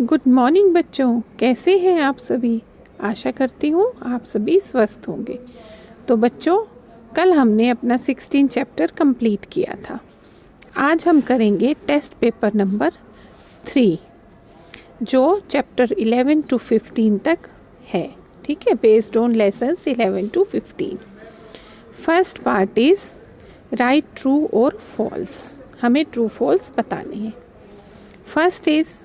Good morning बच्चों, कैसे हैं आप सभी। आशा करती हूँ आप सभी स्वस्थ होंगे। तो बच्चों, कल हमने अपना 16 चैप्टर कंप्लीट किया था। आज हम करेंगे टेस्ट पेपर नंबर 3, जो चैप्टर 11 to 15 तक है। ठीक है, based on lessons 11 to 15। First part is right true और फॉल्स। हमें ट्रू फॉल्स बताने हैं। First is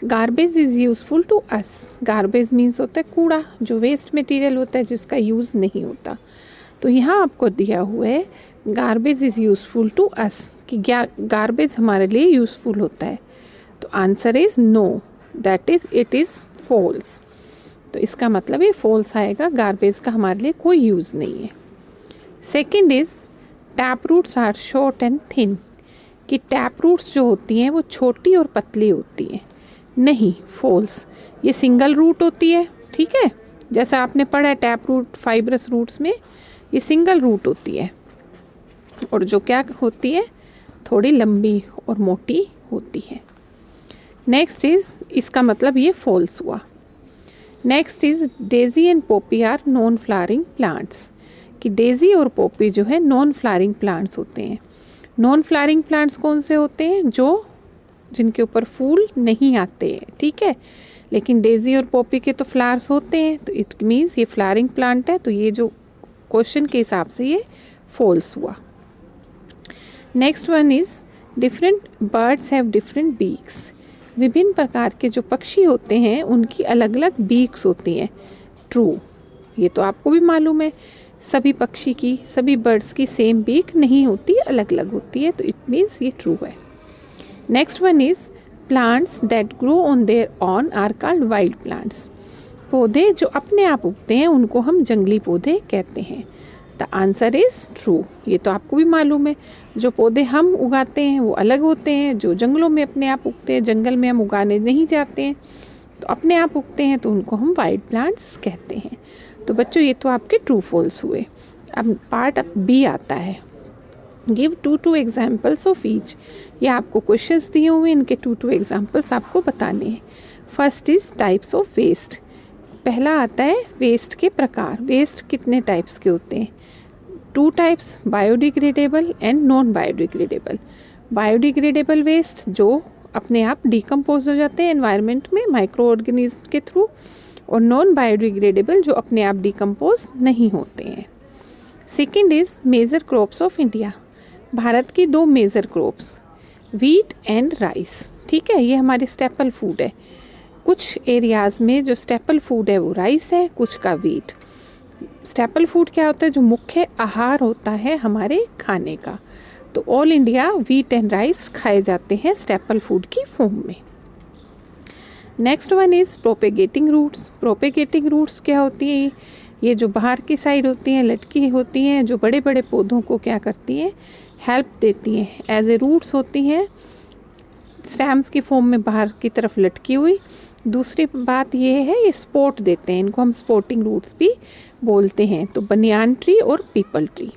garbage is useful to us. Garbage means होता है कूड़ा, जो वेस्ट मटेरियल होता है जिसका यूज़ नहीं होता। तो यहाँ आपको दिया हुआ है garbage is useful to us, कि गार्बेज हमारे लिए यूज़फुल होता है। तो answer is no, that is it is false. तो इसका मतलब ये फॉल्स आएगा, गार्बेज का हमारे लिए कोई यूज़ नहीं है। Second is tap roots are short and thin, कि टैप रूट्स जो होती हैं वो छोटी और पतली होती हैं। नहीं, फॉल्स। ये सिंगल रूट होती है। ठीक है, जैसा आपने पढ़ा है टैप रूट फाइब्रस रूट्स में, ये सिंगल रूट होती है और जो क्या होती है, थोड़ी लंबी और मोटी होती है। नेक्स्ट इज़, इसका मतलब ये फॉल्स हुआ। Next is daisy and poppy are non flowering plants, कि डेजी और पोपी जो है नॉन फ्लावरिंग प्लांट्स होते हैं। नॉन फ्लावरिंग प्लांट्स कौन से होते हैं? जो जिनके ऊपर फूल नहीं आते हैं। ठीक है, लेकिन डेजी और पॉपी के तो फ्लावर्स होते हैं, तो इट मीन्स ये फ्लावरिंग प्लांट है। तो ये जो क्वेश्चन के हिसाब से ये फॉल्स हुआ। Next one is different birds have different beaks. विभिन्न प्रकार के जो पक्षी होते हैं उनकी अलग अलग बीक्स होती हैं। ट्रू, ये तो आपको भी मालूम है। सभी पक्षी की, सभी बर्ड्स की सेम बीक नहीं होती, अलग अलग होती है। तो इट मीन्स ये ट्रू है। Next one is plants that grow on their own are called wild plants. पौधे जो अपने आप उगते हैं उनको हम जंगली पौधे कहते हैं। द आंसर इज़ ट्रू, ये तो आपको भी मालूम है। जो पौधे हम उगाते हैं वो अलग होते हैं, जो जंगलों में अपने आप उगते हैं, जंगल में हम उगाने नहीं जाते हैं, तो अपने आप उगते हैं, तो उनको हम वाइल्ड प्लांट्स कहते हैं। तो बच्चों, ये तो आपके ट्रू फॉल्स हुए। अब पार्ट बी आता है, गिव 2 एग्जाम्पल्स ऑफ ईच। ये आपको क्वेश्चंस दिए हुए हैं, इनके 2 एग्जाम्पल्स आपको बताने हैं। First is types of waste. पहला आता है वेस्ट के प्रकार। वेस्ट कितने टाइप्स के होते हैं? 2 types, biodegradable and non biodegradable. Biodegradable waste जो अपने आप डिकम्पोज हो जाते हैं एनवायरनमेंट में माइक्रो ऑर्गेनिज्म के थ्रू, और नॉन बायोडिग्रेडेबल जो अपने आप डिकम्पोज नहीं होते हैं। Second is major crops of India. Bharat की 2 major crops, wheat and rice. ठीक है, ये हमारे स्टेपल फूड है। कुछ एरियाज़ में जो स्टेपल फूड है वो राइस है, कुछ का वीट। स्टेपल फूड क्या होता है? जो मुख्य आहार होता है हमारे खाने का। तो all India wheat and rice खाए जाते हैं स्टेपल फूड की फॉर्म में। Next one is propagating roots. Propagating roots क्या होती है? ये जो बाहर की साइड होती हैं, लटकी होती हैं, जो बड़े बड़े पौधों को क्या करती हैं, हेल्प देती हैं। एज ए रूट्स होती हैं, स्टेम्स की फॉर्म में बाहर की तरफ लटकी हुई। दूसरी बात ये है, ये सपोर्ट देते हैं, इनको हम सपोर्टिंग रूट्स भी बोलते हैं। तो बनियान ट्री और peepal tree.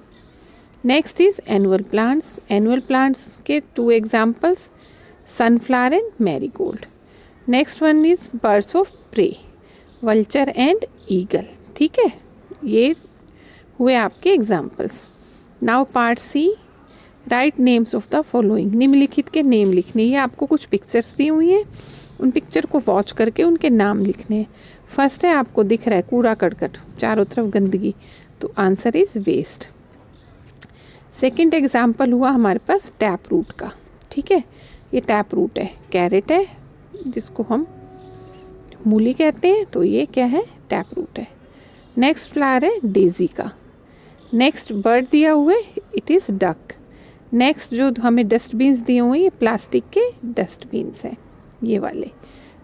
Next is annual plants. Annual plants के 2 examples, sunflower and marigold. Next one is birds of prey, vulture and eagle. ठीक है, ये हुए आपके examples. Now part C, write names of the following. निम्नलिखित के name लिखने। ये आपको कुछ पिक्चर्स दी हुई हैं, उन पिक्चर को वॉच करके उनके नाम लिखने हैं। फर्स्ट है, आपको दिख रहा है कूड़ा करकट, चारों तरफ गंदगी, तो answer is waste. Second example हुआ हमारे पास टैप रूट का। ठीक है, ये टैप रूट है। कैरेट है जिसको हम मूली कहते हैं, तो ये क्या है? टैप रूट है। नेक्स्ट फ्लावर है डेजी का। नेक्स्ट बर्ड दिया हुआ है, इट इज़ डक। नेक्स्ट जो हमें डस्टबिन्स दिए हुए हैं, ये प्लास्टिक के डस्टबिन्स हैं, ये वाले।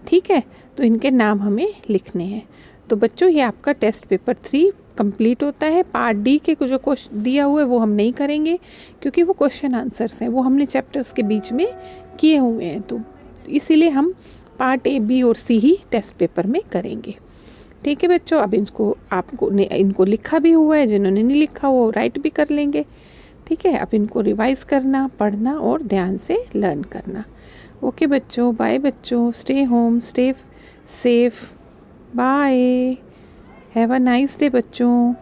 ठीक है, तो इनके नाम हमें लिखने हैं। तो बच्चों, ये आपका टेस्ट पेपर 3 कंप्लीट होता है। पार्ट डी के जो क्वेश्चन दिया हुआ है वो हम नहीं करेंगे, क्योंकि वो क्वेश्चन आंसर्स हैं, वो हमने चैप्टर्स के बीच में किए हुए हैं। तो इसीलिए हम पार्ट ए, बी और सी ही टेस्ट पेपर में करेंगे। ठीक है बच्चों, अब आपको इनको लिखा भी हुआ है, जिन्होंने नहीं लिखा वो राइट भी कर लेंगे। ठीक है, अब इनको रिवाइज़ करना, पढ़ना और ध्यान से लर्न करना। ओके बच्चों, बाय बच्चों, stay home, stay safe, bye, have a nice day बच्चों।